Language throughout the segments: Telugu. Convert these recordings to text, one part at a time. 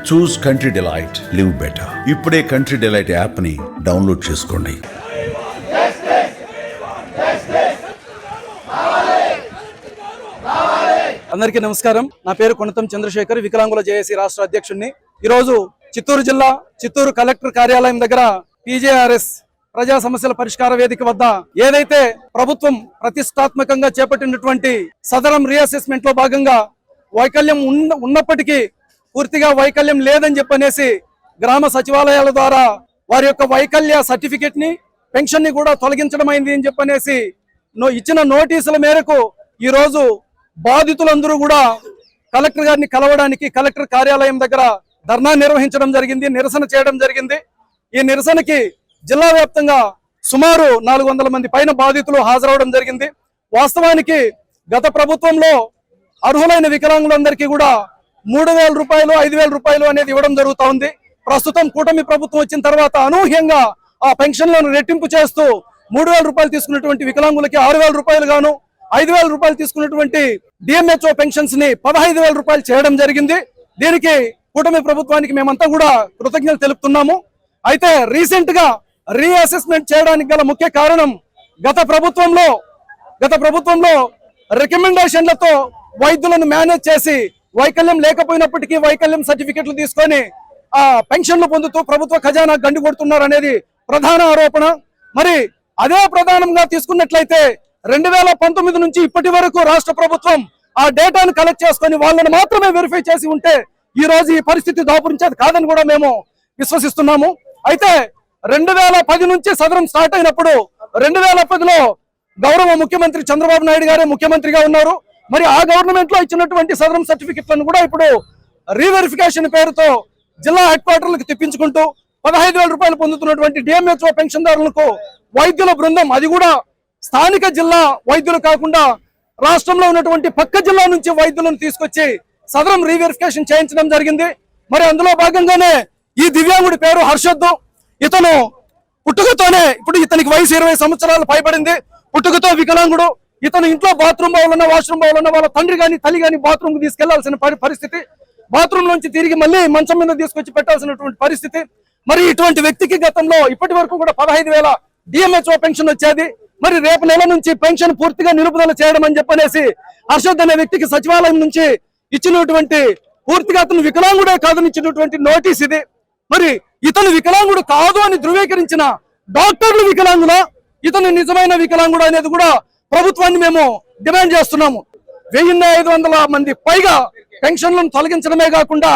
చూస్ కంట్రీ డిలైట్, లివ్ బెటర్. ఇప్పుడే కంట్రీ డిలైట్ యాప్ ని డౌన్లోడ్ చేసుకోండి. అందరికీ నమస్కారం. నా పేరు కొనతం చంద్రశేఖర్, వికలాంగుల జేఏసీ రాష్ట్ర అధ్యక్షుడిని. ఈరోజు చిత్తూరు జిల్లా చిత్తూరు కలెక్టర్ కార్యాలయం దగ్గర పీజేఆర్ఎస్ ప్రజా సమస్యల పరిష్కార వేదిక వద్ద ఏదైతే ప్రభుత్వం ప్రతిష్టాత్మకంగా చేపట్టినటువంటి సదరం రీఅసెస్మెంట్ లో భాగంగా వైకల్యం ఉన్నప్పటికీ పూర్తిగా వైకల్యం లేదని చెప్పనేసి గ్రామ సచివాలయాల ద్వారా వారి యొక్క వైకల్య సర్టిఫికెట్ ని పెన్షన్ ని కూడా తొలగించడం అయింది అని చెప్పనేసి ఇచ్చిన నోటీసుల మేరకు ఈ రోజు బాధితులందరూ కూడా కలెక్టర్ గారిని కలవడానికి కలెక్టర్ కార్యాలయం దగ్గర ధర్నా నిర్వహించడం జరిగింది, నిరసన చేయడం జరిగింది. ఈ నిరసనకి జిల్లా వ్యాప్తంగా సుమారు 400 మంది పైన బాధితులు హాజరవడం జరిగింది. వాస్తవానికి గత ప్రభుత్వంలో అర్హులైన వికలాంగులందరికీ కూడా 3,000 రూపాయలు 5,000 రూపాయలు అనేది ఇవ్వడం జరుగుతూ ఉంది. ప్రస్తుతం కూటమి ప్రభుత్వం వచ్చిన తర్వాత అనూహ్యంగా ఆ పెన్షన్లను రెట్టింపు చేస్తూ 3,000 రూపాయలు తీసుకున్నటువంటి వికలాంగులకి 6,000 రూపాయలు గాను, 5,000 రూపాయలు తీసుకున్నటువంటి డిఎంహెచ్ఓ పెన్షన్స్ ని 15,000 రూపాయలు చేయడం జరిగింది. దీనికి కూటమి ప్రభుత్వానికి మేమంతా కూడా కృతజ్ఞతలు తెలుపుతున్నాము. అయితే రీసెంట్ గా రీఅసెస్మెంట్ చేయడానికి గల ముఖ్య కారణం గత ప్రభుత్వంలో రికమెండేషన్లతో వైద్యులను మేనేజ్ చేసి వైకల్యం లేకపోయినప్పటికీ వైకల్యం సర్టిఫికెట్లు తీసుకొని ఆ పెన్షన్లు పొందుతూ ప్రభుత్వ ఖజానా గండి కొడుతున్నారు అనేది ప్రధాన ఆరోపణ. మరి అదే ప్రధానంగా తీసుకున్నట్లయితే 2019 నుంచి ఇప్పటి వరకు రాష్ట్ర ప్రభుత్వం ఆ డేటాను కలెక్ట్ చేసుకొని వాళ్ళని మాత్రమే వెరిఫై చేసి ఉంటే ఈ రోజు ఈ పరిస్థితి దాపురించేది కాదని కూడా మేము విశ్వసిస్తున్నాము. అయితే 2010 నుంచి సదరం స్టార్ట్ అయినప్పుడు 2010లో గౌరవ ముఖ్యమంత్రి చంద్రబాబు నాయుడు గారే ముఖ్యమంత్రిగా ఉన్నారు. మరి ఆ గవర్నమెంట్ లో ఇచ్చినటువంటి సదరం సర్టిఫికెట్లను కూడా ఇప్పుడు రీవెరిఫికేషన్ పేరుతో జిల్లా హెడ్ క్వార్టర్లకు తెప్పించుకుంటూ 15,000 రూపాయలు పొందుతున్నటువంటి డిఎంహెచ్ఓ పెన్షన్దారులకు వైద్యుల బృందం, అది కూడా స్థానిక జిల్లా వైద్యులు కాకుండా రాష్ట్రంలో ఉన్నటువంటి పక్క జిల్లా నుంచి వైద్యులను తీసుకొచ్చి సదరం రీవెరిఫికేషన్ చేయించడం జరిగింది. మరి అందులో భాగంగానే ఈ దివ్యాంగుడి పేరు హర్షద్. ఇతను పుట్టుకతోనే, ఇప్పుడు ఇతనికి వయసు 20 సంవత్సరాలు పైబడింది, పుట్టుకతో వికలాంగుడు. ఇతను ఇంట్లో బాత్రూమ్ బావులన్నా వాష్రూమ్ బావులన్నా వాళ్ళ తండ్రి గాని తల్లి గాని బాత్రూమ్ కు తీసుకెళ్లాల్సిన పరిస్థితి, బాత్రూమ్ నుంచి తిరిగి మళ్ళీ మంచం మీద తీసుకొచ్చి పెట్టాల్సినటువంటి పరిస్థితి. మరి ఇటువంటి వ్యక్తికి గతంలో ఇప్పటి వరకు కూడా 15,000 డిఎంహెచ్ఓ పెన్షన్ వచ్చేది. మరి రేపు నెల నుంచి పెన్షన్ పూర్తిగా నిలుపుదల చేయడం అని చెప్పనేసి హర్షద్ అనే వ్యక్తికి సచివాలయం నుంచి ఇచ్చినటువంటి, పూర్తిగా అతను వికలాంగుడే కాదని ఇచ్చినటువంటి నోటీస్ ఇది. మరి ఇతను వికలాంగుడు కాదు అని ధృవీకరించిన డాక్టర్లు వికలాంగుల, ఇతను నిజమైన వికలాంగుడు అనేది కూడా ప్రభుత్వాన్ని మేము డిమాండ్ చేస్తున్నాము. 1,500 మంది పైగా పెన్షన్లను తొలగించడమే కాకుండా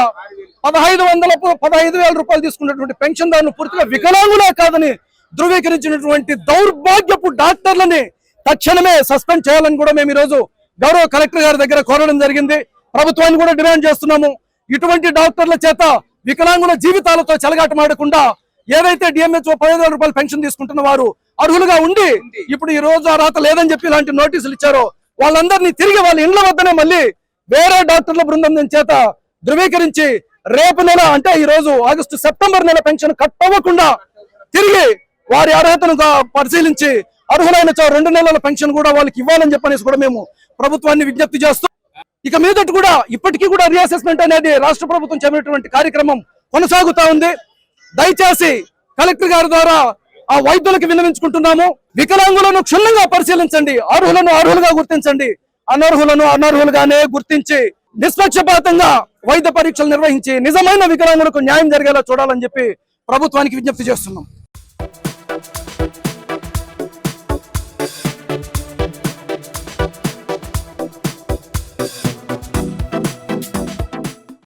15,000 రూపాయలు తీసుకున్నటువంటి పెన్షన్దారులు పూర్తిగా వికలాంగులే కాదని ధృవీకరించినటువంటి దౌర్భాగ్యపు డాక్టర్లని తక్షణమే సస్పెండ్ చేయాలని కూడా మేము ఈరోజు గౌరవ కలెక్టర్ గారి దగ్గర కోరడం జరిగింది. ప్రభుత్వాన్ని కూడా డిమాండ్ చేస్తున్నాము. ఇటువంటి డాక్టర్ల చేత వికలాంగుల జీవితాలతో చెలగాటమాడకుండా ఏదైతే డిఎంహెచ్ఓ 15,000 రూపాయలు పెన్షన్ తీసుకుంటున్న వారు అర్హులుగా ఉండి ఇప్పుడు ఈ రోజు అర్హత లేదని చెప్పి ఇలాంటి నోటీసులు ఇచ్చారో వాళ్ళందరినీ తిరిగి వాళ్ళ ఇండ్ల వద్దనే మళ్ళీ వేరే డాక్టర్ల బృందం చేత ధృవీకరించి రేపు నెల, అంటే ఈ రోజు ఆగస్టు సెప్టెంబర్ నెల పెన్షన్ కట్ అవ్వకుండా తిరిగి వారి అర్హతను పరిశీలించి అర్హులైన 2 నెలల పెన్షన్ కూడా వాళ్ళకి ఇవ్వాలని చెప్పనేసి కూడా మేము ప్రభుత్వాన్ని విజ్ఞప్తి చేస్తూ, ఇక మీదట కూడా ఇప్పటికీ కూడా రీఅసెస్మెంట్ అనేది రాష్ట్ర ప్రభుత్వం చేపట్టినటువంటి కార్యక్రమం కొనసాగుతా ఉంది. దయచేసి కలెక్టర్ గారి ద్వారా ఆ వైద్యులకు విన్నవించుకుంటున్నాము. వికలాంగులను క్షుణ్ణంగా పరిశీలించండి, అర్హులను అర్హులుగా గుర్తించండి, అనర్హులను అనర్హులుగానే గుర్తించి నిష్పక్షపాతంగా వైద్య పరీక్షలు నిర్వహించి నిజమైన వికలాంగులకు న్యాయం జరిగేలా చూడాలని చెప్పి ప్రభుత్వానికి విజ్ఞప్తి చేస్తున్నాం.